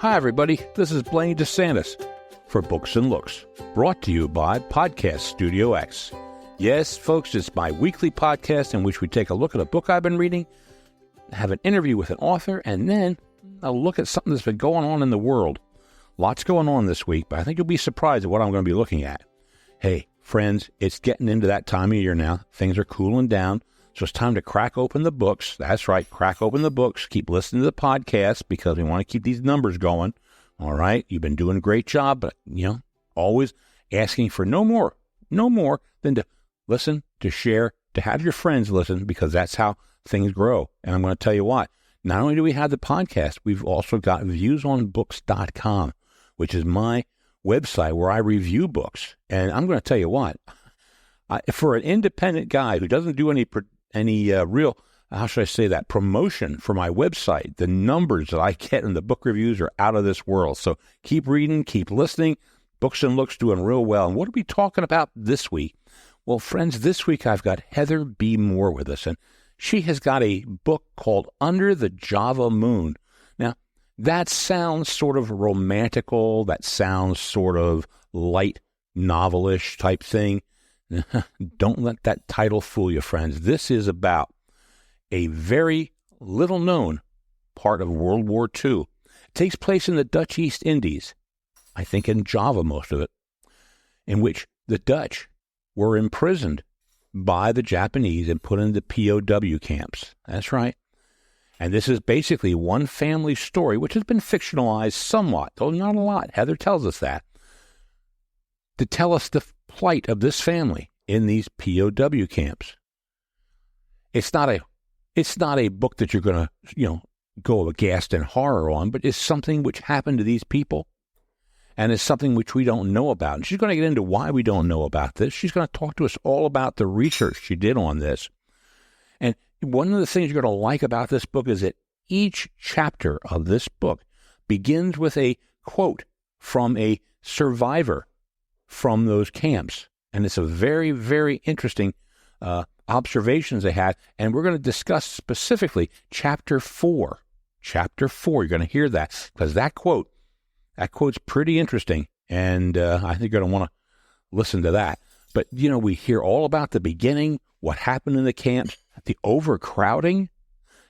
Hi, everybody. This is Blaine DeSantis for Books and Looks, brought to you by Podcast Studio X. Yes, folks, it's my weekly podcast in which we take a look at a book I've been reading, have an interview with an author, and then a look at something that's been going on in the world. Lots going on this week, but I think you'll be surprised at what I'm going to be looking at. Hey, friends, it's getting into that time of year now. Things are cooling down, so it's time to crack open the books. That's right, crack open the books. Keep listening to the podcast because we want to keep these numbers going. All right, you've been doing a great job, but, always asking for no more than to listen, to share, to have your friends listen, because that's how things grow. And I'm going to tell you what, not only do we have the podcast, we've also got viewsonbooks.com, which is my website where I review books. And I'm going to tell you what, for an independent guy who doesn't do any real, how should I say that, promotion for my website, the numbers that I get in the book reviews are out of this world. So keep reading, keep listening. Books and Looks doing real well. And what are we talking about this week? Well, friends, this week I've got Heather B. Moore with us, and she has got a book called Under the Java Moon. Now, that sounds sort of romantical. That sounds sort of light novelish type thing. Don't let that title fool you, friends. This is about a very little-known part of World War II. It takes place in the Dutch East Indies, I think in Java, most of it, in which the Dutch were imprisoned by the Japanese and put into POW camps. That's right. And this is basically one family story, which has been fictionalized somewhat, though not a lot. Heather tells us that, to tell us the plight of this family in these POW camps. It's not a book that you're going to, go aghast in horror on, but it's something which happened to these people, and it's something which we don't know about. And she's going to get into why we don't know about this. She's going to talk to us all about the research she did on this. And one of the things you're going to like about this book is that each chapter of this book begins with a quote from a survivor from those camps. And it's a very, very interesting observations they had. And we're going to discuss specifically Chapter 4. Chapter 4, you're going to hear that, because that quote's pretty interesting. And I think you're going to want to listen to that. But, we hear all about the beginning, what happened in the camps, the overcrowding.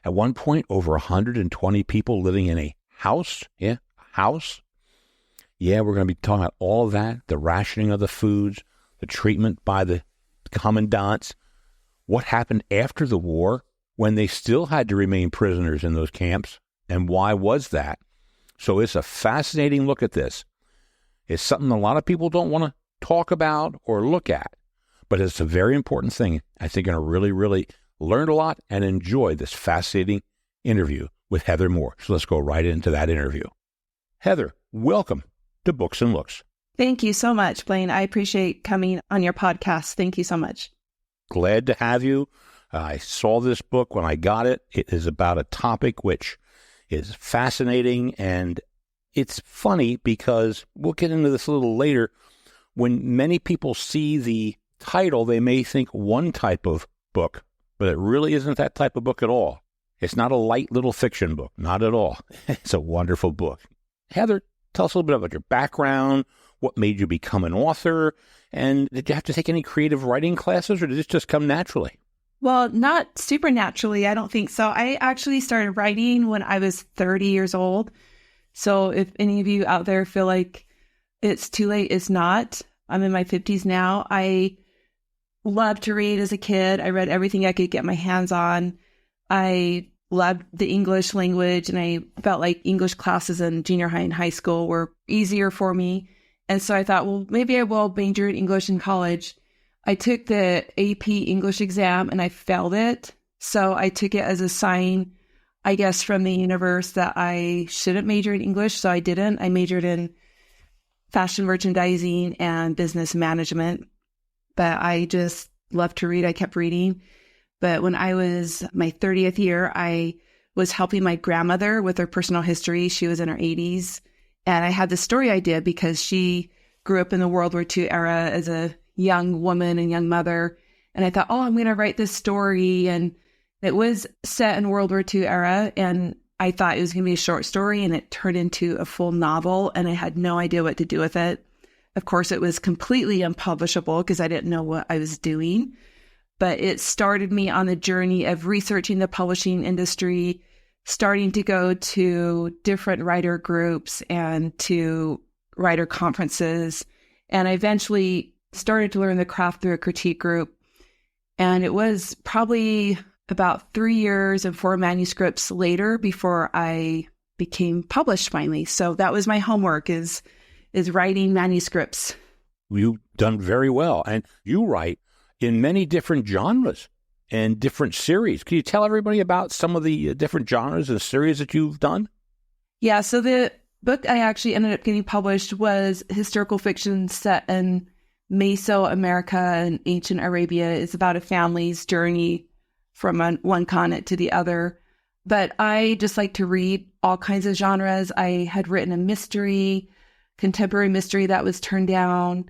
At one point, over 120 people living in a house. Yeah, a house. Yeah, we're going to be talking about all of that, the rationing of the foods, the treatment by the commandants, what happened after the war when they still had to remain prisoners in those camps, and why was that? So it's a fascinating look at this. It's something a lot of people don't want to talk about or look at, but it's a very important thing. I think you're going to really, really learn a lot and enjoy this fascinating interview with Heather Moore. So let's go right into that interview. Heather, welcome to Books and Looks. Thank you so much, Blaine. I appreciate coming on your podcast. Thank you so much. Glad to have you. I saw this book when I got it. It is about a topic which is fascinating, and it's funny because we'll get into this a little later. When many people see the title, they may think one type of book, but it really isn't that type of book at all. It's not a light little fiction book, not at all. It's a wonderful book. Heather, tell us a little bit about your background, what made you become an author, and did you have to take any creative writing classes, or did this just come naturally? Well, not super naturally. I don't think so. I actually started writing when I was 30 years old. So if any of you out there feel like it's too late, it's not. I'm in my 50s now. I loved to read as a kid. I read everything I could get my hands on. I loved the English language, and I felt like English classes in junior high and high school were easier for me. And so I thought, well, maybe I will major in English in college. I took the AP English exam and I failed it. So I took it as a sign, I guess, from the universe that I shouldn't major in English. So I didn't. I majored in fashion merchandising and business management. But I just love to read. I kept reading. But when I was my 30th year, I was helping my grandmother with her personal history. She was in her 80s. And I had the story idea because she grew up in the World War II era as a young woman and young mother. And I thought, I'm going to write this story. And it was set in World War II era. And I thought it was going to be a short story, and it turned into a full novel, and I had no idea what to do with it. Of course, it was completely unpublishable because I didn't know what I was doing. But it started me on the journey of researching the publishing industry, starting to go to different writer groups and to writer conferences. And I eventually started to learn the craft through a critique group. And it was probably about 3 years and 4 manuscripts later before I became published finally. So that was my homework is writing manuscripts. You've done very well. And you write in many different genres and different series. Can you tell everybody about some of the different genres and series that you've done? Yeah, so the book I actually ended up getting published was historical fiction set in Mesoamerica and ancient Arabia. It's about a family's journey from one continent to the other. But I just like to read all kinds of genres. I had written a mystery, contemporary mystery that was turned down.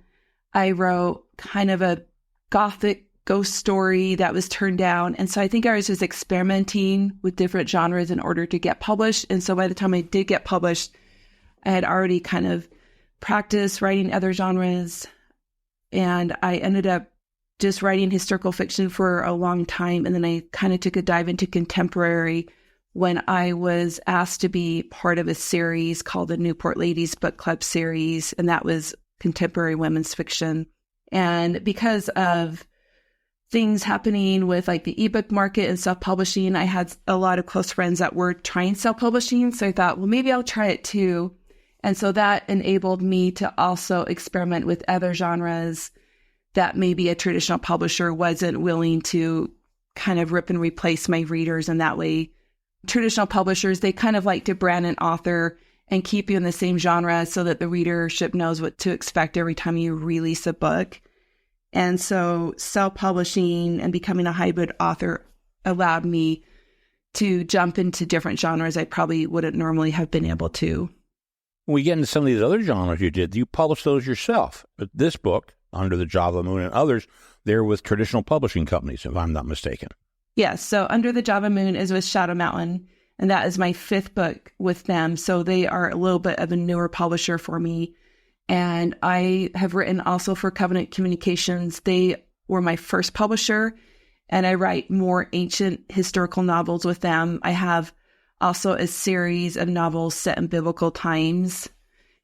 I wrote kind of a Gothic ghost story that was turned down. And so I think I was just experimenting with different genres in order to get published. And so by the time I did get published, I had already kind of practiced writing other genres. And I ended up just writing historical fiction for a long time. And then I kind of took a dive into contemporary when I was asked to be part of a series called the Newport Ladies Book Club series. And that was contemporary women's fiction. And because of things happening with like the ebook market and self-publishing, I had a lot of close friends that were trying self-publishing. So I thought, well, maybe I'll try it too. And so that enabled me to also experiment with other genres that maybe a traditional publisher wasn't willing to kind of rip and replace my readers. And that way, traditional publishers, they kind of like to brand an author and keep you in the same genre so that the readership knows what to expect every time you release a book. And so self-publishing and becoming a hybrid author allowed me to jump into different genres I probably wouldn't normally have been able to. When we get into some of these other genres you published those yourself. But this book, Under the Java Moon and others, they're with traditional publishing companies, if I'm not mistaken. Yes. So Under the Java Moon is with Shadow Mountain. And that is my 5th book with them. So they are a little bit of a newer publisher for me. And I have written also for Covenant Communications. They were my first publisher. And I write more ancient historical novels with them. I have also a series of novels set in biblical times.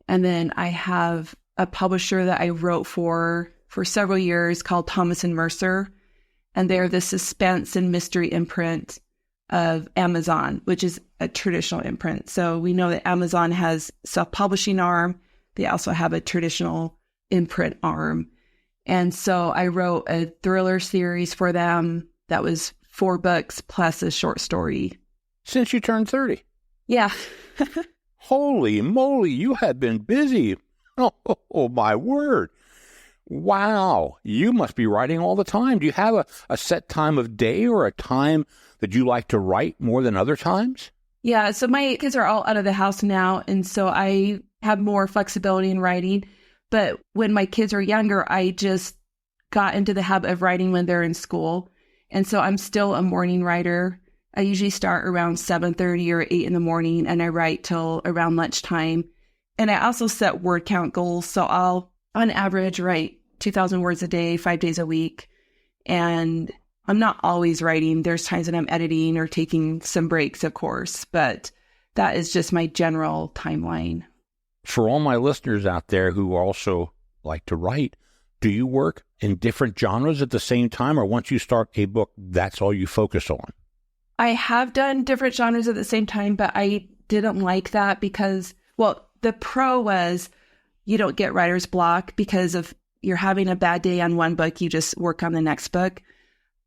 And then I have a publisher that I wrote for several years called Thomas and Mercer. And they're the suspense and mystery imprint of Amazon, which is a traditional imprint. So we know that Amazon has self-publishing arm. They also have a traditional imprint arm. And so I wrote a thriller series for them that was 4 books plus a short story. Since you turned 30? Yeah. Holy moly, you have been busy. Oh, my word. Wow. You must be writing all the time. Do you have a set time of day or a time that you like to write more than other times? Yeah. So my kids are all out of the house now. And so I have more flexibility in writing. But when my kids are younger, I just got into the habit of writing when they're in school. And so I'm still a morning writer. I usually start around 7:30 or 8 in the morning, and I write till around lunchtime. And I also set word count goals. So I'll, on average, write 2,000 words a day, 5 days a week. And I'm not always writing. There's times that I'm editing or taking some breaks, of course, but that is just my general timeline. For all my listeners out there who also like to write, do you work in different genres at the same time, or once you start a book, that's all you focus on? I have done different genres at the same time, but I didn't like that because, well, the pro was you don't get writer's block because of you're having a bad day on one book, you just work on the next book.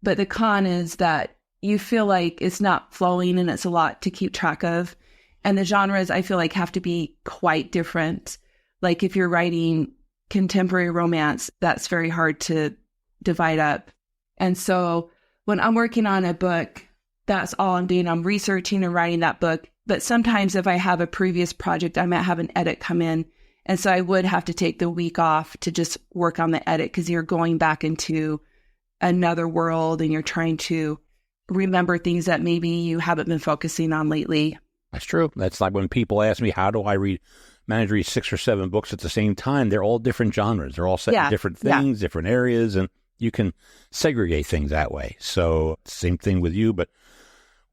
But the con is that you feel like it's not flowing and it's a lot to keep track of. And the genres, I feel like, have to be quite different. Like if you're writing contemporary romance, that's very hard to divide up. And so when I'm working on a book, that's all I'm doing. I'm researching and writing that book. But sometimes if I have a previous project, I might have an edit come in. And so I would have to take the week off to just work on the edit because you're going back into another world and you're trying to remember things that maybe you haven't been focusing on lately. That's true. That's like when people ask me, how do I manage to read 6 or 7 books at the same time? They're all different genres. They're all set in different things, different areas, and you can segregate things that way. So same thing with you, but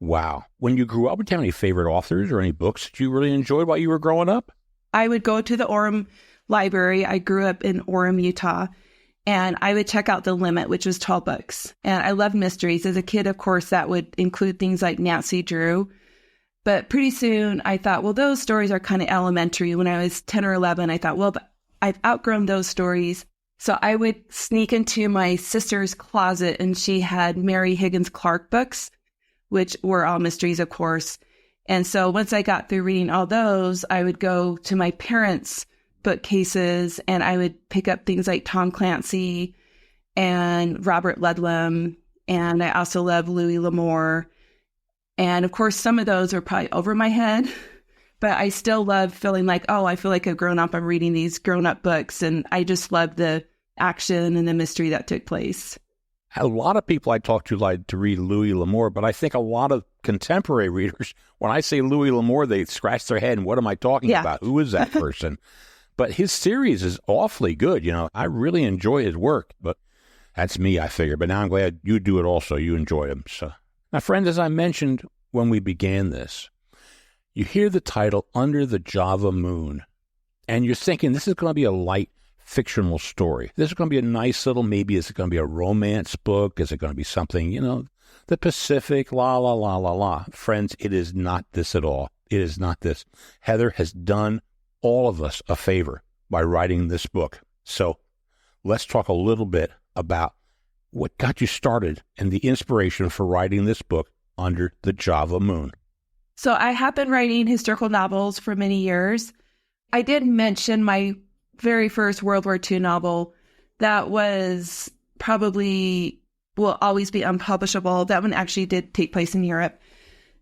wow. When you grew up, did you have any favorite authors or any books that you really enjoyed while you were growing up? I would go to the Orem library. I grew up in Orem, Utah, and I would check out The Limit, which was 12 books. And I loved mysteries. As a kid, of course, that would include things like Nancy Drew. But pretty soon I thought, well, those stories are kind of elementary. When I was 10 or 11, I thought, well, I've outgrown those stories. So I would sneak into my sister's closet, and she had Mary Higgins Clark books, which were all mysteries, of course. And so once I got through reading all those, I would go to my parents' bookcases and I would pick up things like Tom Clancy and Robert Ludlum. And I also love Louis L'Amour. And of course, some of those are probably over my head, but I still love feeling like, oh, I feel like a grown up. I'm reading these grown up books. And I just love the action and the mystery that took place. A lot of people I talk to like to read Louis L'Amour, but I think a lot of contemporary readers, when I say Louis L'Amour, they scratch their head and what am I talking about? Who is that person? But his series is awfully good. You know, I really enjoy his work, but that's me, I figure. But now I'm glad you do it also. You enjoy him. So now, friends, as I mentioned when we began this, you hear the title Under the Java Moon, and you're thinking this is going to be a light fictional story. This is going to be a nice little, maybe is it going to be a romance book? Is it going to be something, you know, the Pacific, la, la, la, la, la. Friends, it is not this at all. It is not this. Heather has done all of us a favor by writing this book. So let's talk a little bit about what got you started and the inspiration for writing this book, Under the Java Moon. So I have been writing historical novels for many years. I did mention my very first World War II novel that was probably will always be unpublishable. That one actually did take place in Europe.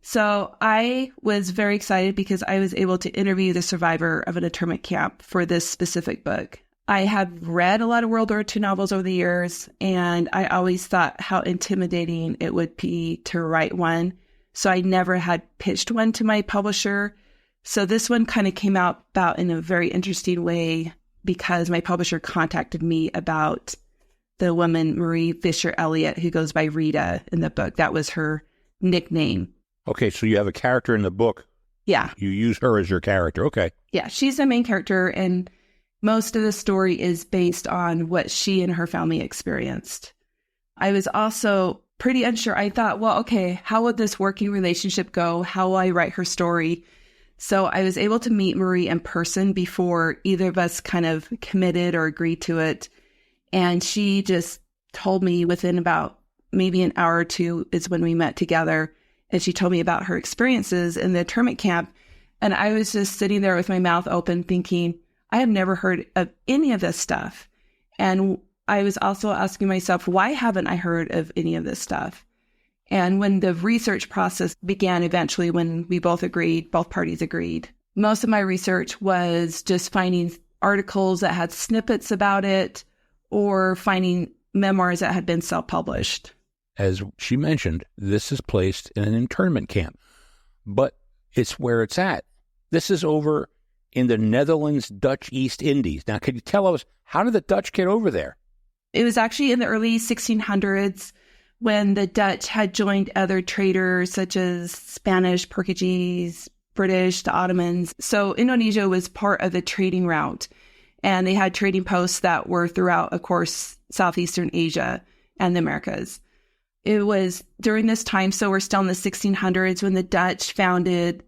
So I was very excited because I was able to interview the survivor of an internment camp for this specific book. I have read a lot of World War II novels over the years, and I always thought how intimidating it would be to write one. So I never had pitched one to my publisher. So this one kind of came about in a very interesting way because my publisher contacted me about the woman, Marie Fisher Elliott, who goes by Rita in the book. That was her nickname. Okay, so you have a character in the book. Yeah. You use her as your character. Okay. Yeah, she's the main character, and most of the story is based on what she and her family experienced. I was also pretty unsure. I thought, well, okay, how would this working relationship go? How will I write her story? So I was able to meet Marie in person before either of us kind of committed or agreed to it. And she just told me within about maybe an hour or two is when we met together. And she told me about her experiences in the internment camp. And I was just sitting there with my mouth open thinking, I have never heard of any of this stuff. And I was also asking myself, why haven't I heard of any of this stuff? And when the research process began eventually, when we both parties agreed, most of my research was just finding articles that had snippets about it or finding memoirs that had been self-published. As she mentioned, this is placed in an internment camp, but it's where it's at. This is over in the Netherlands, Dutch East Indies. Now, could you tell us, how did the Dutch get over there? It was actually in the early 1600s when the Dutch had joined other traders such as Spanish, Portuguese, British, the Ottomans. So Indonesia was part of the trading route, and they had trading posts that were throughout, of course, Southeastern Asia and the Americas. It was during this time, so we're still in the 1600s, when the Dutch founded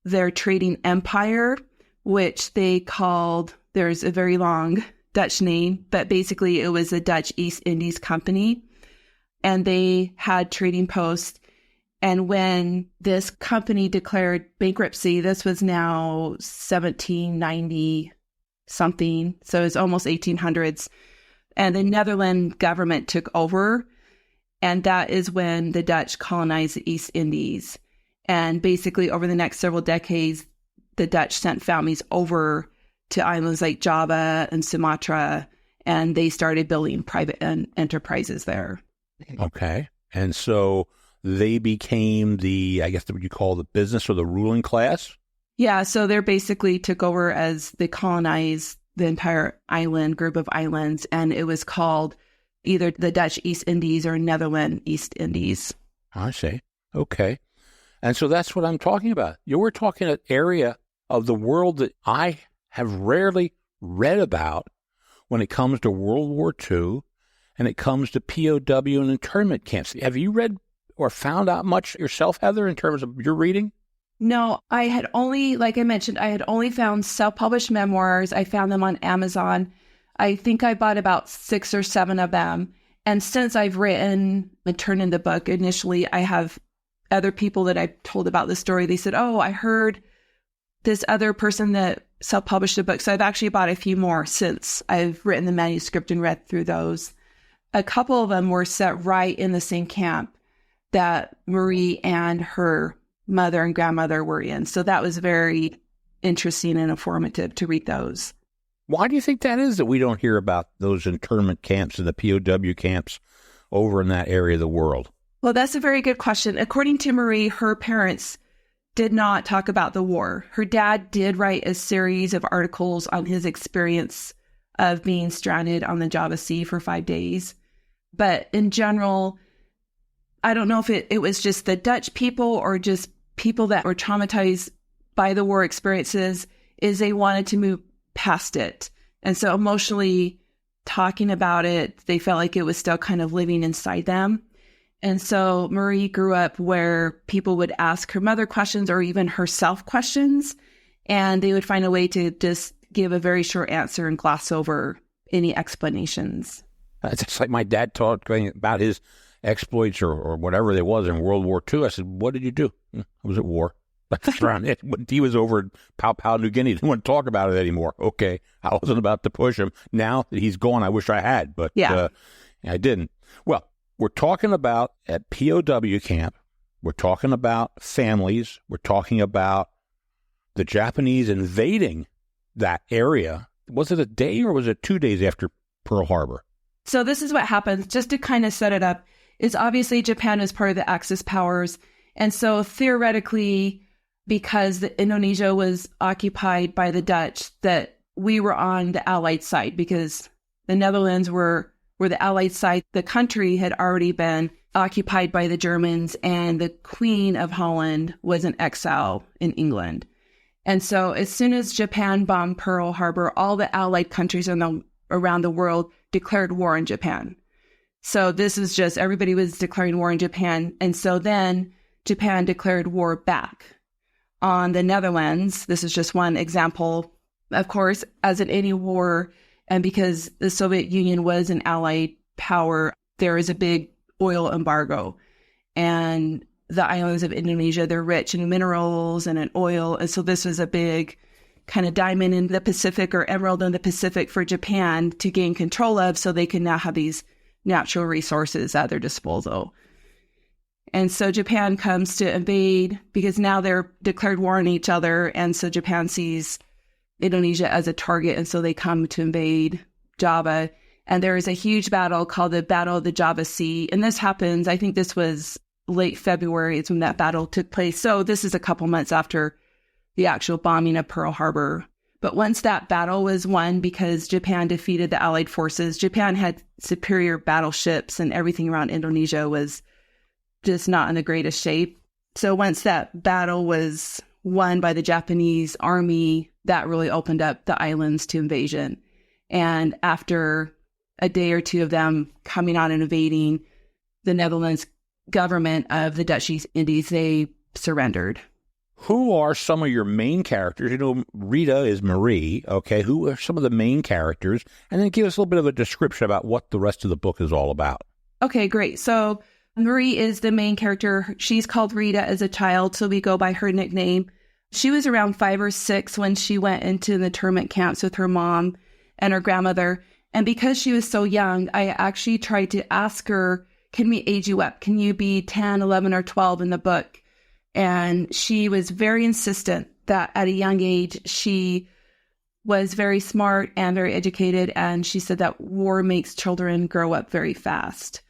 their trading empire, which they called, there's a very long Dutch name, but basically it was the Dutch East Indies Company. And they had trading posts. And when this company declared bankruptcy, this was now 1790 something. So it's almost 1800s. And the Netherlands government took over. And that is when the Dutch colonized the East Indies. And basically over the next several decades, the Dutch sent families over to islands like Java and Sumatra, and they started building private enterprises there. Okay. And so they became I guess what you call the business or the ruling class? Yeah, so they basically took over as they colonized the entire group of islands, and it was called either the Dutch East Indies or Netherlands East Indies. I see. Okay. And so that's what I'm talking about. You were talking an area of the world that I have rarely read about when it comes to World War II and it comes to POW and internment camps. Have you read or found out much yourself, Heather, in terms of your reading? No, I had only, like I mentioned, I had only found self-published memoirs. I found them on Amazon. I think I bought about 6 or 7 of them. And since I've written and turned in the book, initially I have other people that I've told about the story. They said, oh, I heard this other person that self-published a book. So I've actually bought a few more since I've written the manuscript and read through those. A couple of them were set right in the same camp that Marie and her mother and grandmother were in. So that was very interesting and informative to read those. Why do you think that is that we don't hear about those internment camps and the POW camps over in that area of the world? Well, that's a very good question. According to Marie, her parents did not talk about the war. Her dad did write a series of articles on his experience of being stranded on the Java Sea for 5 days. But in general, I don't know if it was just the Dutch people or just people that were traumatized by the war experiences, is they wanted to move past it. And so emotionally talking about it, they felt like it was still kind of living inside them. And so Marie grew up where people would ask her mother questions or even herself questions, and they would find a way to just give a very short answer and gloss over any explanations. It's just like my dad talking about his exploits or whatever there was in World War II. I said, what did you do? I was at war. When he was over in Papua New Guinea, he didn't want to talk about it anymore. Okay, I wasn't about to push him. Now that he's gone, I wish I had, but I didn't. Well, we're talking about at POW camp. We're talking about families. We're talking about the Japanese invading that area. Was it a day or was it 2 days after Pearl Harbor? So this is what happens, just to kind of set it up, is obviously Japan is part of the Axis powers. And so theoretically, because Indonesia was occupied by the Dutch, that we were on the Allied side because the Netherlands were the Allied side. The country had already been occupied by the Germans, and the Queen of Holland was in exile in England. And so as soon as Japan bombed Pearl Harbor, all the Allied countries around the world declared war on Japan. So this is just, everybody was declaring war on Japan. And so then Japan declared war back on the Netherlands. This is just one example. Of course, as in any war, and because the Soviet Union was an Allied power, there is a big oil embargo. And the islands of Indonesia, they're rich in minerals and in oil. And so this was a big kind of diamond in the Pacific or emerald in the Pacific for Japan to gain control of, so they can now have these natural resources at their disposal. And so Japan comes to invade because now they're declared war on each other. And so Japan sees Indonesia as a target. And so they come to invade Java. And there is a huge battle called the Battle of the Java Sea. And this happens, I think this was late February is when that battle took place. So this is a couple months after the actual bombing of Pearl Harbor. But once that battle was won, because Japan defeated the Allied forces, Japan had superior battleships and everything around Indonesia was just not in the greatest shape. So once that battle was won by the Japanese army, that really opened up the islands to invasion. And after a day or two of them coming out and invading, the Netherlands government of the Dutch East Indies, they surrendered. Who are some of your main characters? You know, Rita is Marie, okay? Who are some of the main characters? And then give us a little bit of a description about what the rest of the book is all about. Okay, great. So Marie is the main character. She's called Rita as a child, so we go by her nickname. She was around 5 or 6 when she went into the internment camps with her mom and her grandmother. And because she was so young, I actually tried to ask her, can we age you up? Can you be 10, 11, or 12 in the book? And she was very insistent that at a young age, she was very smart and very educated. And she said that war makes children grow up very fast.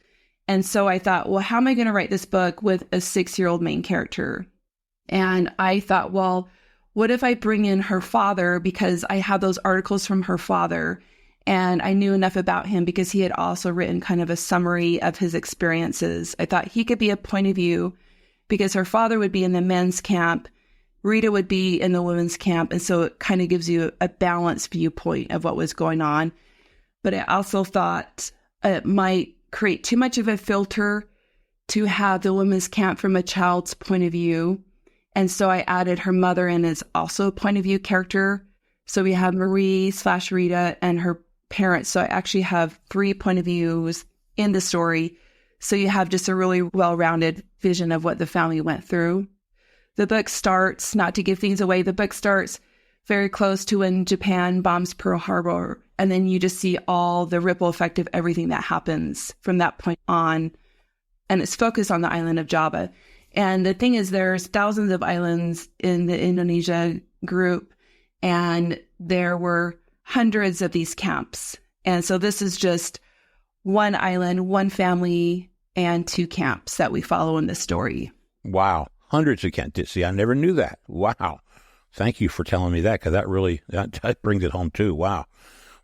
And so I thought, well, how am I going to write this book with a 6-year-old main character? And I thought, well, what if I bring in her father, because I have those articles from her father and I knew enough about him because he had also written kind of a summary of his experiences. I thought he could be a point of view because her father would be in the men's camp, Rita would be in the women's camp. And so it kind of gives you a balanced viewpoint of what was going on. But I also thought it might create too much of a filter to have the women's camp from a child's point of view. And so I added her mother in as also a point of view character. So we have Marie/Rita and her parents. So I actually have 3 point of views in the story. So you have just a really well-rounded vision of what the family went through. The book starts, not to give things away, the book starts very close to when Japan bombs Pearl Harbor. And then you just see all the ripple effect of everything that happens from that point on. And it's focused on the island of Java. And the thing is, there's thousands of islands in the Indonesia group, and there were hundreds of these camps. And so this is just one island, one family, and 2 camps that we follow in this story. Wow. Hundreds of camps. See, I never knew that. Wow. Thank you for telling me that, because that brings it home too. Wow.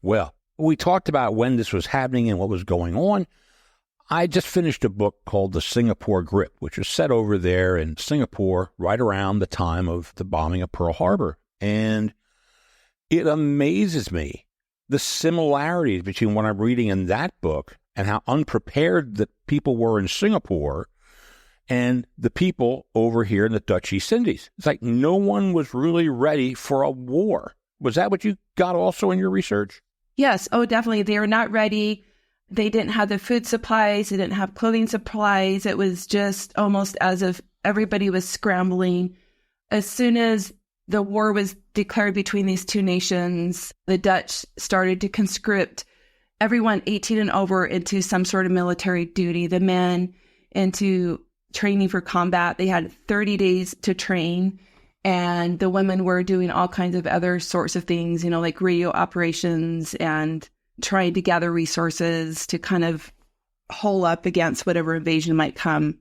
Well, we talked about when this was happening and what was going on. I just finished a book called The Singapore Grip, which was set over there in Singapore right around the time of the bombing of Pearl Harbor. And it amazes me the similarities between what I'm reading in that book and how unprepared the people were in Singapore and the people over here in the Dutch East Indies. It's like no one was really ready for a war. Was that what you got also in your research? Yes. Oh, definitely. They were not ready. They didn't have the food supplies. They didn't have clothing supplies. It was just almost as if everybody was scrambling. As soon as the war was declared between these 2 nations, the Dutch started to conscript everyone 18 and over into some sort of military duty, the men into training for combat. They had 30 days to train, and the women were doing all kinds of other sorts of things, like radio operations and trying to gather resources to kind of hole up against whatever invasion might come.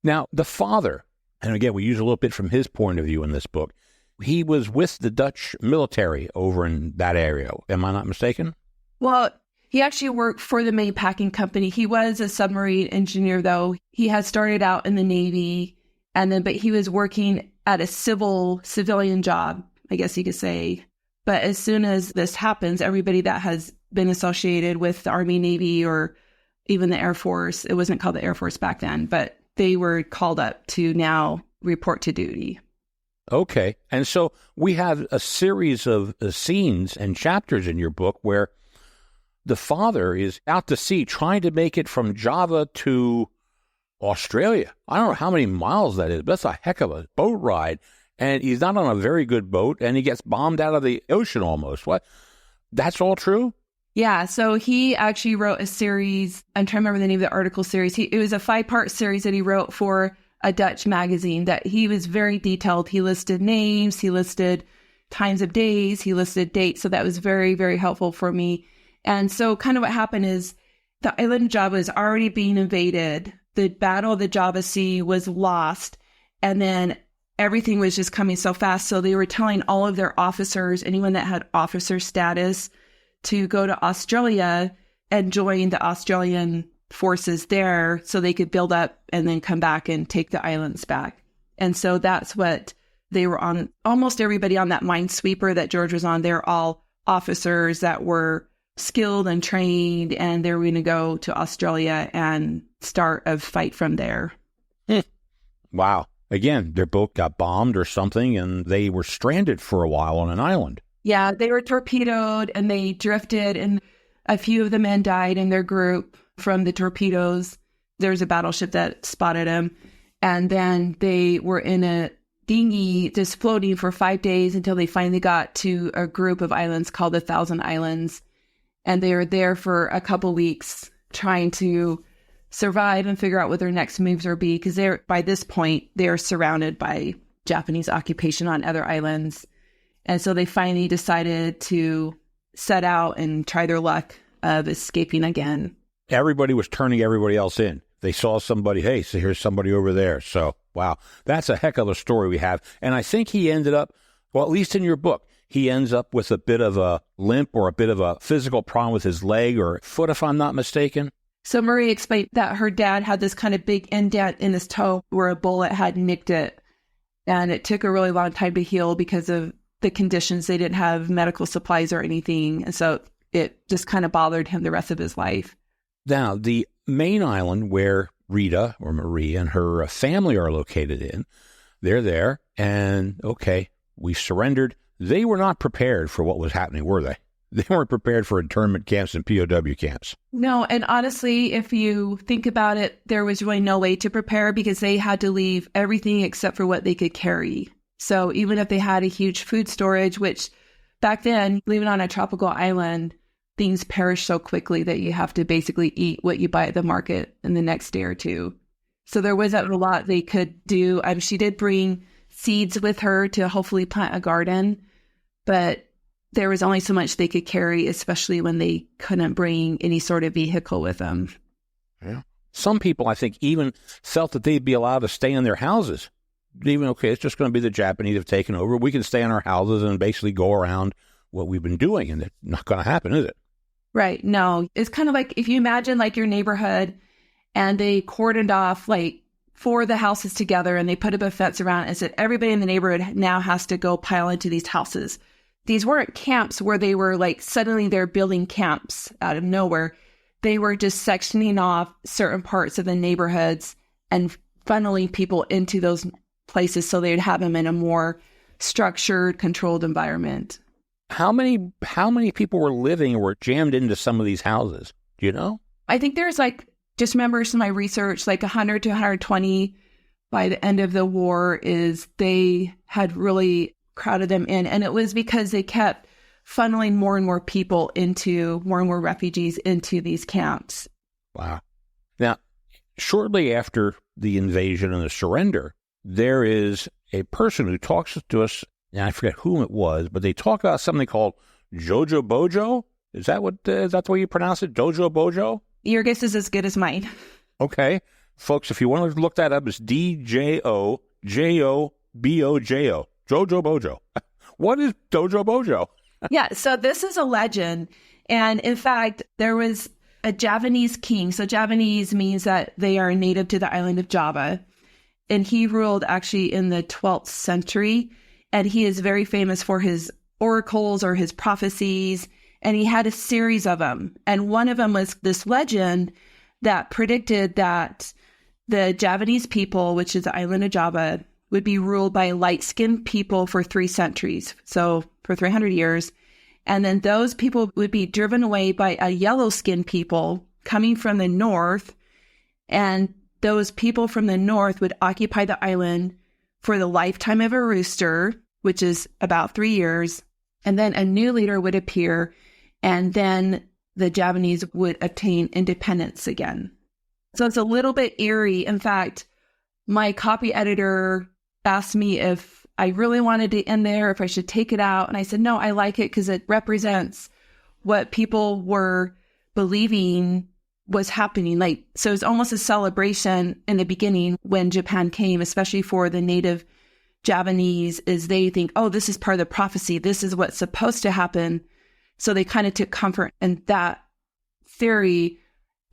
Now, the father, and again, we use a little bit from his point of view in this book, he was with the Dutch military over in that area. Am I not mistaken? Well, he actually worked for the main packing company. He was a submarine engineer, though. He had started out in the Navy, but he was working at a civilian job, I guess you could say. But as soon as this happens, everybody that has been associated with the Army, Navy, or even the Air Force, it wasn't called the Air Force back then, but they were called up to now report to duty. Okay. And so we have a series of scenes and chapters in your book where the father is out to sea trying to make it from Java to Australia. I don't know how many miles that is, but that's a heck of a boat ride. And he's not on a very good boat, and he gets bombed out of the ocean almost. What? That's all true? Yeah. So he actually wrote a series. I'm trying to remember the name of the article series. It was a 5-part series that he wrote for a Dutch magazine that he was very detailed. He listed names, he listed times of days, he listed dates. So that was very, very helpful for me. And so kind of what happened is the island of Java is already being invaded. The Battle of the Java Sea was lost. And then everything was just coming so fast. So they were telling all of their officers, anyone that had officer status, to go to Australia and join the Australian forces there so they could build up and then come back and take the islands back. And so that's what they were on. Almost everybody on that minesweeper that George was on, they're all officers that were skilled and trained, and they were going to go to Australia and start a fight from there. Wow. Again, their boat got bombed or something, and they were stranded for a while on an island. Yeah, they were torpedoed, and they drifted, and a few of the men died in their group from the torpedoes. There's a battleship that spotted them, and then they were in a dinghy just floating for 5 days until they finally got to a group of islands called the Thousand Islands. And they were there for a couple weeks trying to survive and figure out what their next moves would be, because by this point, they're surrounded by Japanese occupation on other islands. And so they finally decided to set out and try their luck of escaping again. Everybody was turning everybody else in. They saw somebody, hey, so here's somebody over there. So, wow, that's a heck of a story we have. And I think he ended up, well, at least in your book, he ends up with a bit of a limp or a bit of a physical problem with his leg or foot, if I'm not mistaken. So Marie explained that her dad had this kind of big indent in his toe where a bullet had nicked it. And it took a really long time to heal because of the conditions. They didn't have medical supplies or anything. And so it just kind of bothered him the rest of his life. Now, the main island where Rita or Marie and her family are located in, they're there. And, okay, we surrendered. They were not prepared for what was happening, were they? They weren't prepared for internment camps and POW camps. No, and honestly, if you think about it, there was really no way to prepare because they had to leave everything except for what they could carry. So even if they had a huge food storage, which back then, living on a tropical island, things perish so quickly that you have to basically eat what you buy at the market in the next day or two. So there wasn't a lot they could do. She did bring seeds with her to hopefully plant a garden, but there was only so much they could carry, especially when they couldn't bring any sort of vehicle with them. Yeah. Some people, I think, even felt that they'd be allowed to stay in their houses. Even, okay, it's just going to be the Japanese have taken over. We can stay in our houses and basically go around what we've been doing, and it's not going to happen, is it? Right. No, it's kind of like if you imagine like your neighborhood and they cordoned off like 4 of the houses together and they put up a fence around it and said everybody in the neighborhood now has to go pile into these houses. These weren't camps where they were like suddenly they're building camps out of nowhere. They were just sectioning off certain parts of the neighborhoods and funneling people into those places so they'd have them in a more structured, controlled environment. How many people were living or were jammed into some of these houses? Do you know? I think there's like, just remember some of my research, like 100 to 120 by the end of the war is they had really crowded them in. And it was because they kept funneling more and more people into, more and more refugees into these camps. Wow. Now, shortly after the invasion and the surrender, there is a person who talks to us, and I forget whom it was, but they talk about something called Jojo Bojo. Is that that's the way you pronounce it? Jojo Bojo? Your guess is as good as mine. Okay. Folks, if you want to look that up, it's DJOJOBOJO. Jojo Bojo. What is Jojo Bojo? Yeah, so this is a legend. And in fact, there was a Javanese king. So Javanese means that they are native to the island of Java. And he ruled actually in the 12th century. And he is very famous for his oracles or his prophecies. And he had a series of them. And one of them was this legend that predicted that the Javanese people, which is the island of Java, would be ruled by light-skinned people for 3 centuries, so for 300 years. And then those people would be driven away by a yellow-skinned people coming from the north. And those people from the north would occupy the island for the lifetime of a rooster, which is about 3 years. And then a new leader would appear, and then the Javanese would obtain independence again. So it's a little bit eerie. In fact, my copy editor asked me if I really wanted it in there, if I should take it out. And I said, no, I like it because it represents what people were believing was happening. Like, so it's almost a celebration in the beginning when Japan came, especially for the native Javanese, is they think, oh, this is part of the prophecy. This is what's supposed to happen. So they kind of took comfort in that theory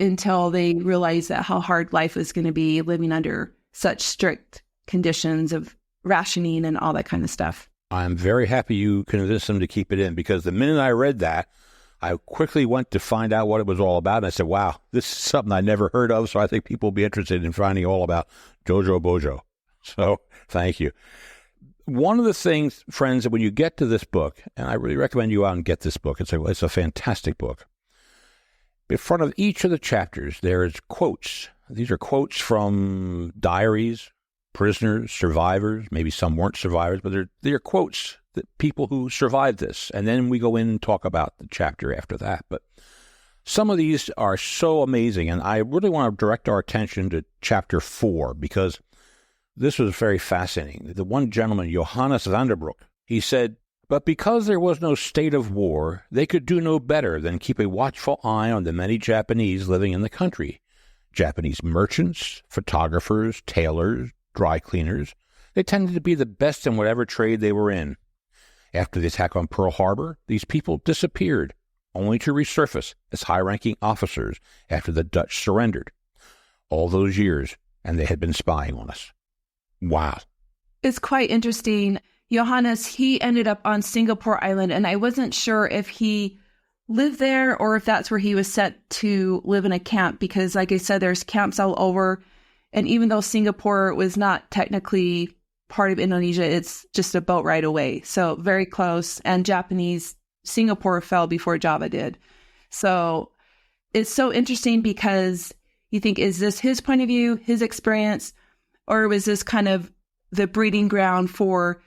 until they realized that how hard life was going to be living under such strict conditions of rationing and all that kind of stuff. I'm very happy you convinced them to keep it in, because the minute I read that, I quickly went to find out what it was all about. And I said, wow, this is something I never heard of. So I think people will be interested in finding all about Jojo Bojo. So thank you. One of the things, friends, that when you get to this book, and I really recommend you out and get this book. It's a fantastic book. In front of each of the chapters, there is quotes. These are quotes from diaries, prisoners, survivors. Maybe some weren't survivors, but they're quotes that people who survived this. And then we go in and talk about the chapter after that. But some of these are so amazing, and I really want to direct our attention to chapter 4, because this was very fascinating. The one gentleman, Johannes Vanderbroek, he said, but because there was no state of war, they could do no better than keep a watchful eye on the many Japanese living in the country. Japanese merchants, photographers, tailors, dry cleaners, they tended to be the best in whatever trade they were in. After the attack on Pearl Harbor, these people disappeared, only to resurface as high-ranking officers after the Dutch surrendered. All those years, and they had been spying on us. Wow. It's quite interesting. Johannes, he ended up on Singapore Island, and I wasn't sure if he lived there or if that's where he was set to live in a camp, because like I said, there's camps all over. And even though Singapore was not technically part of Indonesia, it's just a boat ride away. So very close. And Singapore fell before Java did. So it's so interesting because you think, is this his point of view, his experience, or was this kind of the breeding ground for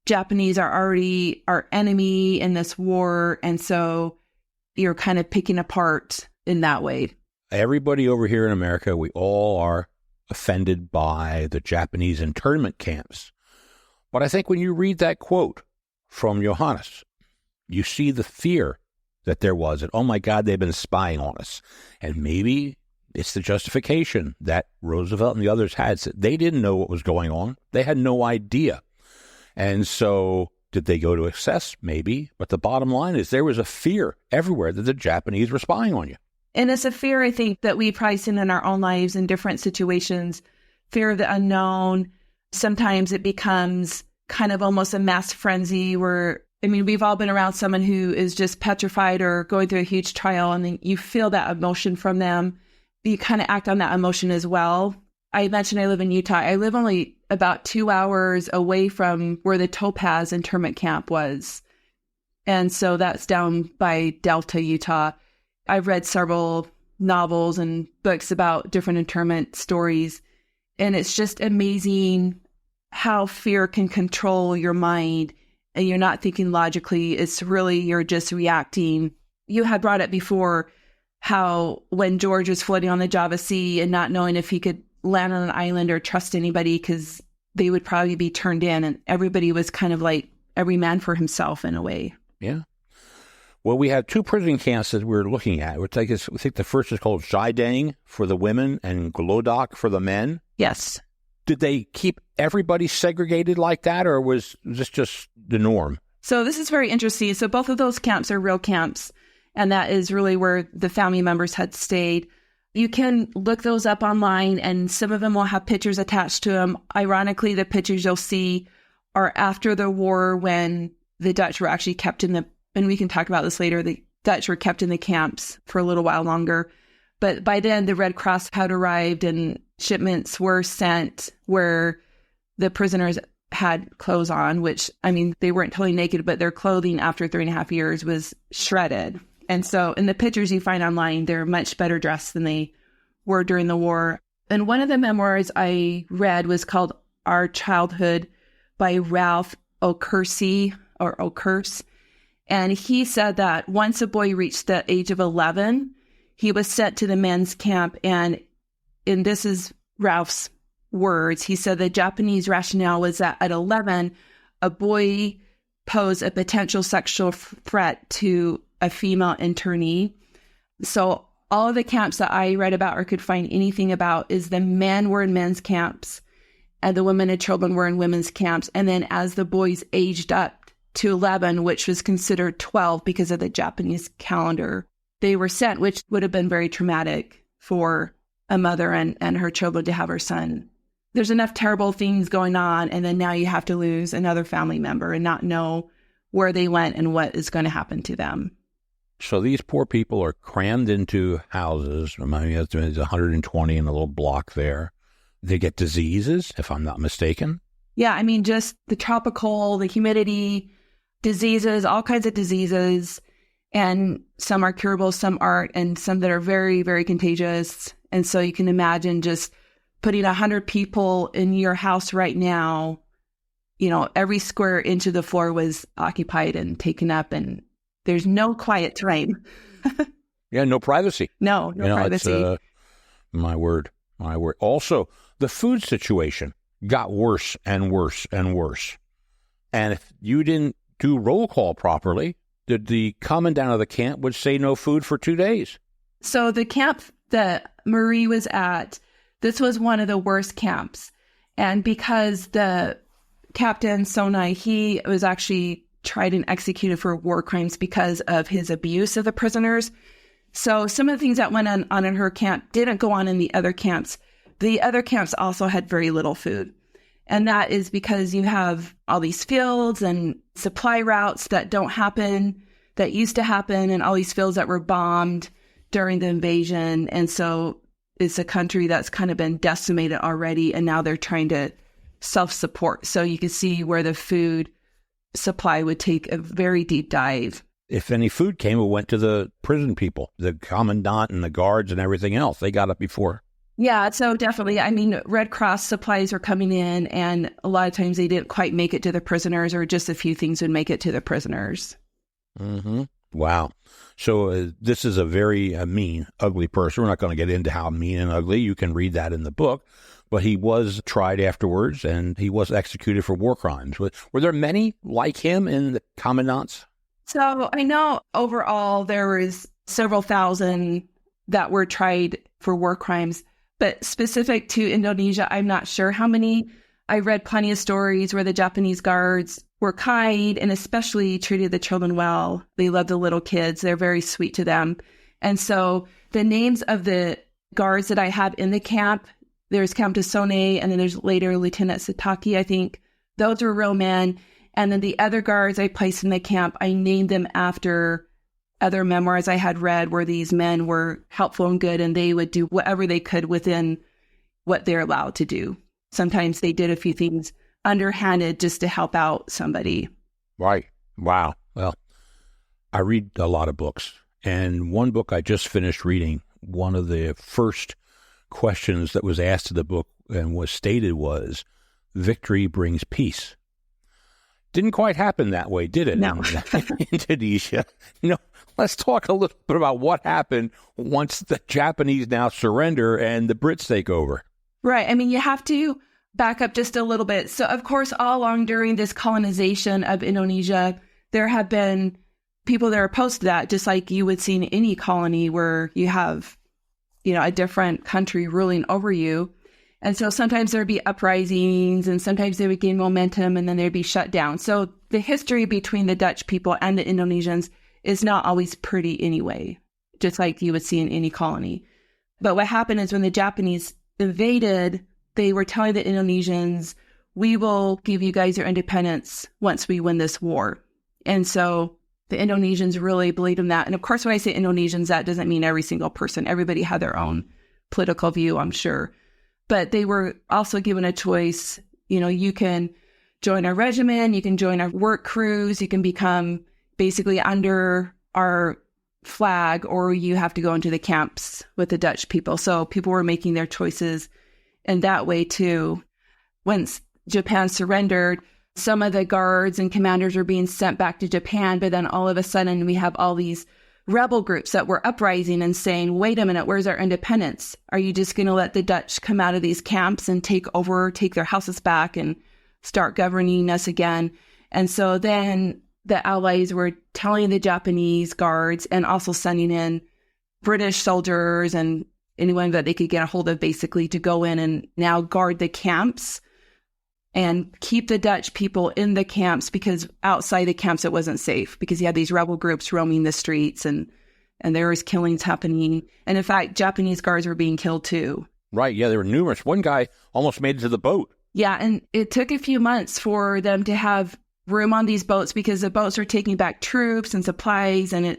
Japanese are already our enemy in this war, and so you're kind of picking apart in that way? Everybody over here in America, we all are offended by the Japanese internment camps. But I think when you read that quote from Johannes, you see the fear that there was, that, oh my God, they've been spying on us. And maybe it's the justification that Roosevelt and the others had. They didn't know what was going on. They had no idea. And so did they go to excess? Maybe. But the bottom line is there was a fear everywhere that the Japanese were spying on you. And it's a fear, I think, that we probably seen in our own lives in different situations. Fear of the unknown. Sometimes it becomes kind of almost a mass frenzy where, I mean, we've all been around someone who is just petrified or going through a huge trial, and then you feel that emotion from them. You kind of act on that emotion as well. I mentioned I live in Utah. I live only about 2 hours away from where the Topaz internment camp was. And so that's down by Delta, Utah. I've read several novels and books about different internment stories. And it's just amazing how fear can control your mind, and you're not thinking logically. It's really, you're just reacting. You had brought up before how when George was floating on the Java Sea and not knowing if he could land on an island or trust anybody because they would probably be turned in, and everybody was kind of like every man for himself in a way. Yeah. Well, we have two prison camps that we're looking at. We think the first is called Xidang for the women and Glodok for the men. Yes. Did they keep everybody segregated like that, or was this just the norm? So this is very interesting. So both of those camps are real camps, and that is really where the family members had stayed. You can look those up online, and some of them will have pictures attached to them. Ironically, the pictures you'll see are after the war when the Dutch were actually kept in the, and we can talk about this later, the Dutch were kept in the camps for a little while longer. But by then, the Red Cross had arrived and shipments were sent where the prisoners had clothes on, which, I mean, they weren't totally naked, but their clothing after 3.5 years was shredded. And so in the pictures you find online, they're much better dressed than they were during the war. And one of the memoirs I read was called Our Childhood by Ralph O'Kersey, or O'Kers. And he said that once a boy reached the age of 11, he was sent to the men's camp. And this is Ralph's words. He said the Japanese rationale was that at 11, a boy posed a potential sexual threat to a female internee. So all of the camps that I read about or could find anything about is the men were in men's camps and the women and children were in women's camps. And then as the boys aged up to 11, which was considered 12 because of the Japanese calendar, they were sent, which would have been very traumatic for a mother and her children to have her son. There's enough terrible things going on, and then now you have to lose another family member and not know where they went and what is going to happen to them. So these poor people are crammed into houses. I mean, there's 120 in a little block there. They get diseases, if I'm not mistaken. Yeah, I mean, just the tropical, the humidity, diseases, all kinds of diseases. And some are curable, some aren't, and some that are very, very contagious. And so you can imagine just putting 100 people in your house right now, you know, every square inch of the floor was occupied and taken up, and there's no quiet terrain. Yeah, no privacy. No privacy. It's, my word. Also, the food situation got worse and worse and worse. And if you didn't do roll call properly, the commandant of the camp would say no food for 2 days. So the camp that Marie was at, this was one of the worst camps. And because the Captain Sonai, he was actually tried and executed for war crimes because of his abuse of the prisoners. So some of the things that went on in her camp didn't go on in the other camps. The other camps also had very little food. And that is because you have all these fields and supply routes that don't happen, that used to happen, and all these fields that were bombed during the invasion. And so it's a country that's kind of been decimated already, and now they're trying to self-support. So you can see where the food supply would take a very deep dive. If any food came, it went to the prison people, the commandant and the guards and everything else. They got it before. Yeah, so definitely. I mean, Red Cross supplies were coming in, and a lot of times they didn't quite make it to the prisoners, or just a few things would make it to the prisoners. Mm-hmm. Wow. So this is a very mean, ugly person. We're not going to get into how mean and ugly. You can read that in the book. But he was tried afterwards, and he was executed for war crimes. Were there many like him in the commandants? So I know overall there was several thousand that were tried for war crimes. But specific to Indonesia, I'm not sure how many. I read plenty of stories where the Japanese guards were kind and especially treated the children well. They loved the little kids. They're very sweet to them. And so the names of the guards that I have in the camp, there's Countess Sone, and then there's later Lieutenant Sataki, I think. Those were real men. And then the other guards I placed in the camp, I named them after other memoirs I had read where these men were helpful and good, and they would do whatever they could within what they're allowed to do. Sometimes they did a few things underhanded just to help out somebody. Right. Wow. Well, I read a lot of books, and one book I just finished reading, one of the first questions that was asked to the book and was stated was, victory brings peace. Didn't quite happen that way, did it? No. In Indonesia. No. Let's talk a little bit about what happened once the Japanese now surrender and the Brits take over. Right. I mean, you have to back up just a little bit. So, of course, all along during this colonization of Indonesia, there have been people that are opposed to that, just like you would see in any colony where you have, a different country ruling over you. And so sometimes there'd be uprisings, and sometimes they would gain momentum, and then they'd be shut down. So the history between the Dutch people and the Indonesians is not always pretty anyway, just like you would see in any colony. But what happened is when the Japanese invaded, they were telling the Indonesians, we will give you guys your independence once we win this war. And so the Indonesians really believed in that. And of course, when I say Indonesians, that doesn't mean every single person. Everybody had their own political view, I'm sure. But they were also given a choice. You can join our regiment, you can join our work crews, you can become basically under our flag, or you have to go into the camps with the Dutch people. So people were making their choices in that way too. Once Japan surrendered, some of the guards and commanders were being sent back to Japan, but then all of a sudden we have all these rebel groups that were uprising and saying, wait a minute, where's our independence? Are you just going to let the Dutch come out of these camps and take their houses back and start governing us again? And so then the Allies were telling the Japanese guards and also sending in British soldiers and anyone that they could get a hold of basically to go in and now guard the camps and keep the Dutch people in the camps, because outside the camps it wasn't safe, because you had these rebel groups roaming the streets and there was killings happening. And in fact, Japanese guards were being killed too. Right. Yeah, there were numerous. One guy almost made it to the boat. Yeah, and it took a few months for them to have room on these boats, because the boats were taking back troops and supplies, and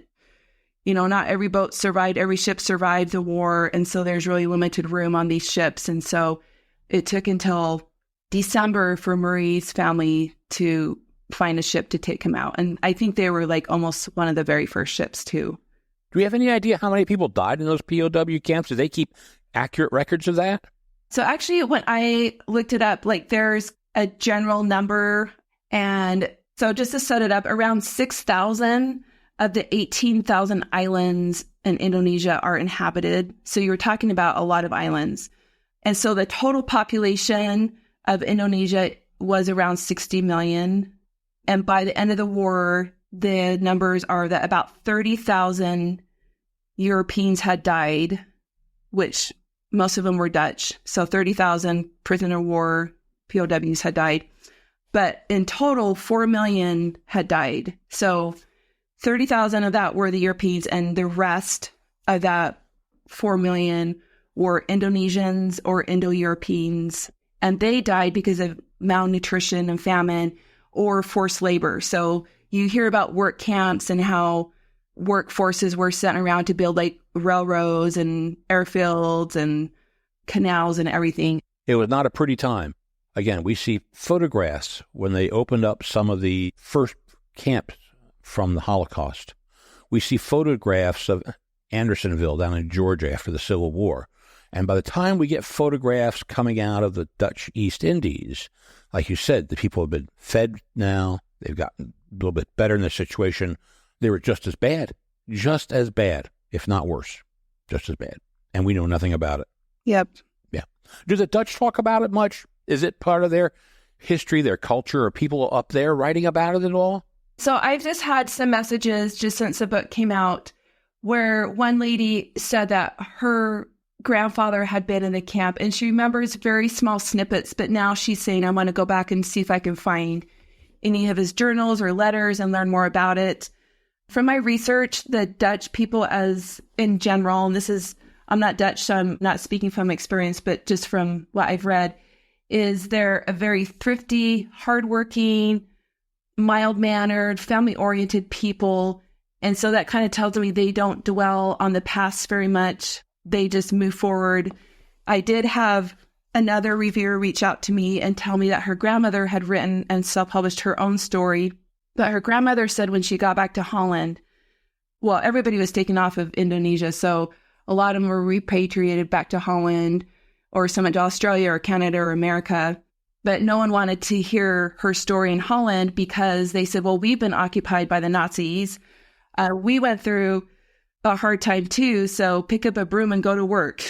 not every boat survived, every ship survived the war. And so there's really limited room on these ships. And so it took until December for Marie's family to find a ship to take him out. And I think they were like almost one of the very first ships too. Do we have any idea how many people died in those POW camps? Do they keep accurate records of that? So actually, when I looked it up, there's a general number. And so just to set it up, around 6,000 of the 18,000 islands in Indonesia are inhabited. So you're talking about a lot of islands. And so the total population of Indonesia was around 60 million. And by the end of the war, the numbers are that about 30,000 Europeans had died which most of them were Dutch. So 30,000 prisoner of war POWs had died. But in total, 4 million had died. So 30,000 of that were the Europeans, and the rest of that 4 million were Indonesians or Indo-Europeans. And they died because of malnutrition and famine or forced labor. So you hear about work camps and how workforces were sent around to build like railroads and airfields and canals and everything. It was not a pretty time. Again, we see photographs when they opened up some of the first camps from the Holocaust. We see photographs of Andersonville down in Georgia after the Civil War. And by the time we get photographs coming out of the Dutch East Indies, like you said, the people have been fed now. They've gotten a little bit better in their situation. They were just as bad, if not worse, just as bad. And we know nothing about it. Yep. Yeah. Do the Dutch talk about it much? Is it part of their history, their culture? Are people up there writing about it at all? So I've just had some messages just since the book came out where one lady said that her grandfather had been in the camp and she remembers very small snippets, but now she's saying, I want to go back and see if I can find any of his journals or letters and learn more about it. From my research, the Dutch people as in general, and I'm not Dutch, so I'm not speaking from experience, but just from what I've read, is they're a very thrifty, hardworking, mild-mannered, family-oriented people. And so that kind of tells me they don't dwell on the past very much. They just move forward. I did have another reviewer reach out to me and tell me that her grandmother had written and self-published her own story. But her grandmother said when she got back to Holland, well, everybody was taken off of Indonesia, so a lot of them were repatriated back to Holland or some to Australia or Canada or America. But no one wanted to hear her story in Holland because they said, well, we've been occupied by the Nazis. We went through a hard time too, so pick up a broom and go to work.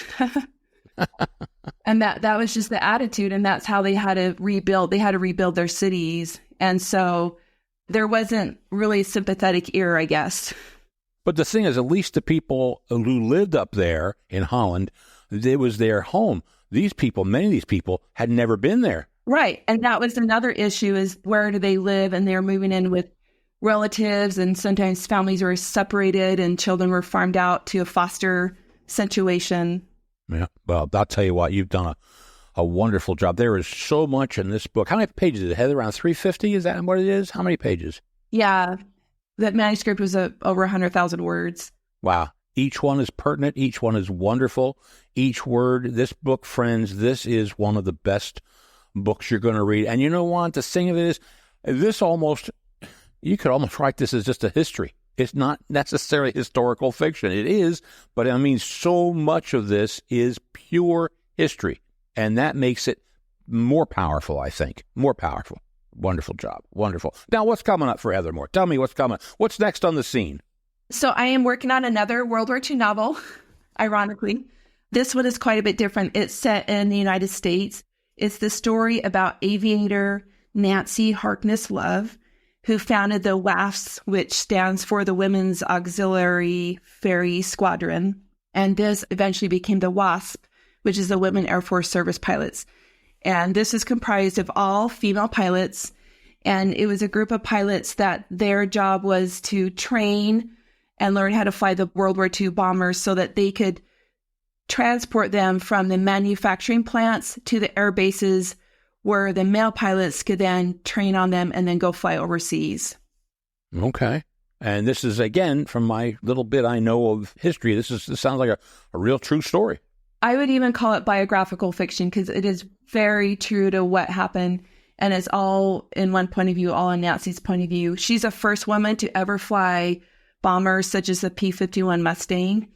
And that was just the attitude, and that's how they had to rebuild. They had to rebuild their cities. And so there wasn't really a sympathetic ear, I guess. But the thing is, at least the people who lived up there in Holland, it was their home. These people, many of these people, had never been there. Right. And that was another issue is where do they live? And they're moving in with relatives, and sometimes families were separated and children were farmed out to a foster situation. Yeah. Well, I'll tell you what, you've done a wonderful job. There is so much in this book. How many pages is it, Heather? Around 350? Is that what it is? How many pages? Yeah. That manuscript was over 100,000 words. Wow. Each one is pertinent. Each one is wonderful. Each word, this book, friends, this is one of the best books you're going to read. And you know what? The thing of it is, you could almost write this as just a history. It's not necessarily historical fiction. It is, but I mean, so much of this is pure history. And that makes it more powerful, I think. More powerful. Wonderful job. Wonderful. Now, what's coming up for Heather Moore? Tell me what's coming. What's next on the scene? So I am working on another World War II novel, ironically. This one is quite a bit different. It's set in the United States. It's the story about aviator Nancy Harkness Love, who founded the WAFS, which stands for the Women's Auxiliary Ferry Squadron. And this eventually became the WASP, which is the Women Air Force Service Pilots. And this is comprised of all female pilots. And it was a group of pilots that their job was to train and learn how to fly the World War II bombers so that they could transport them from the manufacturing plants to the air bases where the male pilots could then train on them and then go fly overseas. Okay. And this is, again, from my little bit I know of history, this sounds like a real true story. I would even call it biographical fiction because it is very true to what happened. And it's all in one point of view, all in Nancy's point of view. She's the first woman to ever fly bombers such as the P-51 Mustang.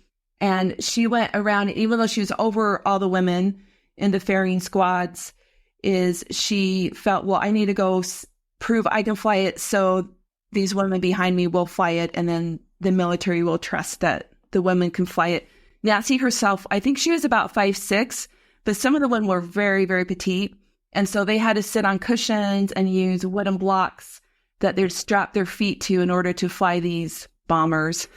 And she went around, even though she was over all the women in the ferrying squads, she felt, well, I need to go prove I can fly it so these women behind me will fly it, and then the military will trust that the women can fly it. Nancy herself, I think she was about 5'6", but some of the women were very, very petite. And so they had to sit on cushions and use wooden blocks that they'd strap their feet to in order to fly these bombers.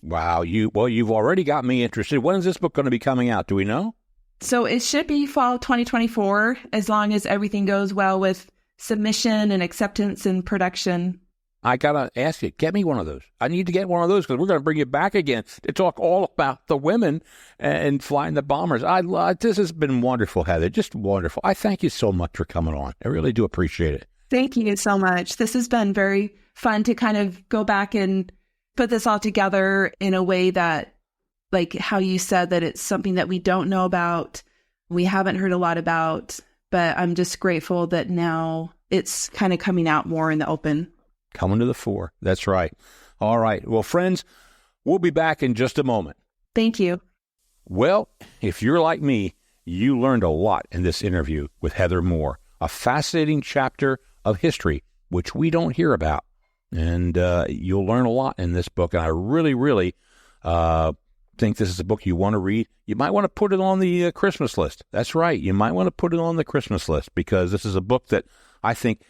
Wow. You've already got me interested. When is this book going to be coming out? Do we know? So it should be fall 2024, as long as everything goes well with submission and acceptance and production. I got to ask you, get me one of those. I need to get one of those because we're going to bring you back again to talk all about the women and flying the bombers. This has been wonderful, Heather. Just wonderful. I thank you so much for coming on. I really do appreciate it. Thank you so much. This has been very fun to kind of go back and put this all together in a way that, like how you said, that it's something that we don't know about, we haven't heard a lot about, but I'm just grateful that now it's kind of coming out more in the open. Coming to the fore. That's right. All right. Well, friends, we'll be back in just a moment. Thank you. Well, if you're like me, you learned a lot in this interview with Heather Moore, a fascinating chapter of history, which we don't hear about. And you'll learn a lot in this book. And I really, really think this is a book you want to read. You might want to put it on the Christmas list. That's right. You might want to put it on the Christmas list because this is a book that I think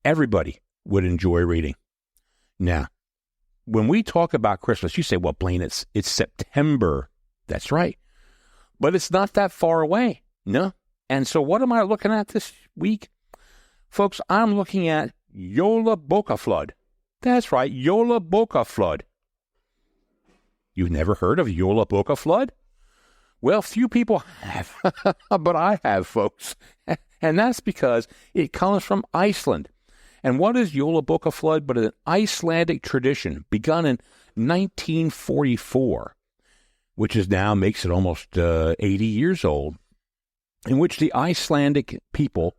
everybody would enjoy reading. Now, when we talk about Christmas, you say, well, Blaine, it's September. That's right. But it's not that far away. No. And so what am I looking at this week? Folks, I'm looking at Yola Boca Flood. That's right, Yola Boca Flood. You've never heard of Yola Boca Flood? Well, few people have, but I have, folks. And that's because it comes from Iceland. And what is Yola Boca Flood but an Icelandic tradition begun in 1944, which is now makes it almost 80 years old, in which the Icelandic people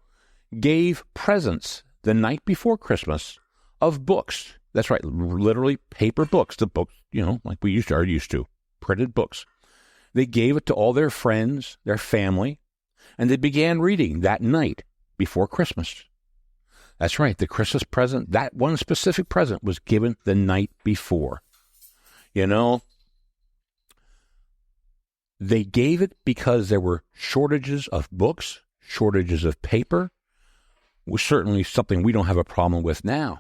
gave presents the night before Christmas of books. That's right, literally paper books, the books, like we are used to, printed books. They gave it to all their friends, their family, and they began reading that night before Christmas. That's right, the Christmas present, that one specific present was given the night before. They gave it because there were shortages of books, shortages of paper, was certainly something we don't have a problem with now.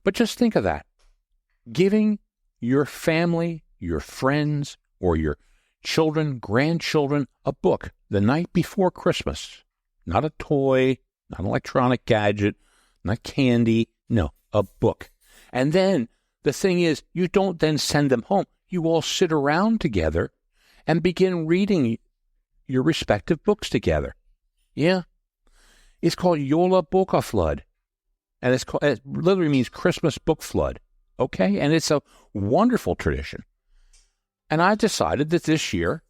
But just think of that. Giving your family, your friends, or your children, grandchildren, a book the night before Christmas. Not a toy, not an electronic gadget, not candy. No, a book. And then the thing is, you don't then send them home. You all sit around together and begin reading your respective books together. Yeah. It's called Yola Boca Flood. And it literally means Christmas book flood. Okay? And it's a wonderful tradition. And I decided that this year,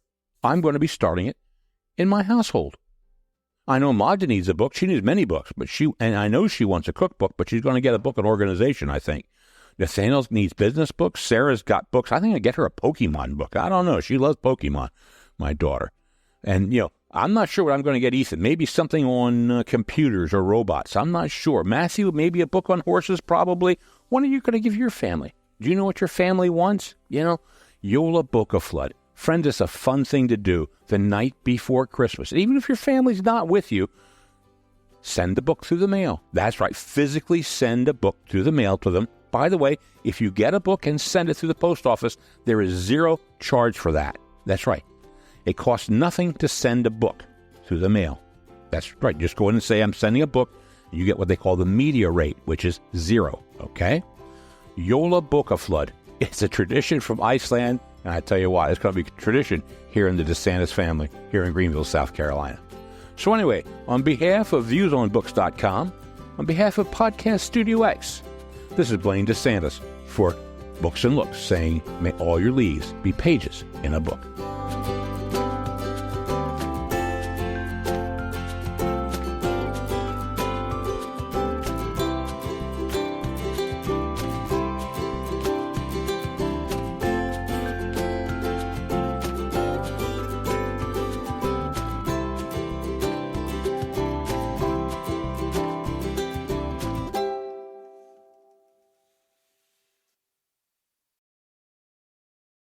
I'm going to be starting it in my household. I know Magda needs a book. She needs many books, and I know she wants a cookbook, but she's going to get a book on organization, I think. Nathaniel needs business books. Sarah's got books. I think I'll get her a Pokemon book. I don't know. She loves Pokemon, my daughter. And, I'm not sure what I'm going to get Ethan. Maybe something on computers or robots. I'm not sure. Matthew, maybe a book on horses, probably. What are you going to give your family? Do you know what your family wants? Yola Boca Flood. Friend, it's a fun thing to do the night before Christmas. Even if your family's not with you, send the book through the mail. That's right. Physically send a book through the mail to them. By the way, if you get a book and send it through the post office, there is zero charge for that. That's right. It costs nothing to send a book through the mail. That's right. Just go in and say, I'm sending a book. You get what they call the media rate, which is zero. Okay? Yola Boca Flood. It's a tradition from Iceland. And I tell you why, it's going to be a tradition here in the DeSantis family, here in Greenville, South Carolina. So anyway, on behalf of viewsonbooks.com, on behalf of Podcast Studio X, this is Blaine DeSantis for Books and Looks, saying, may all your leaves be pages in a book.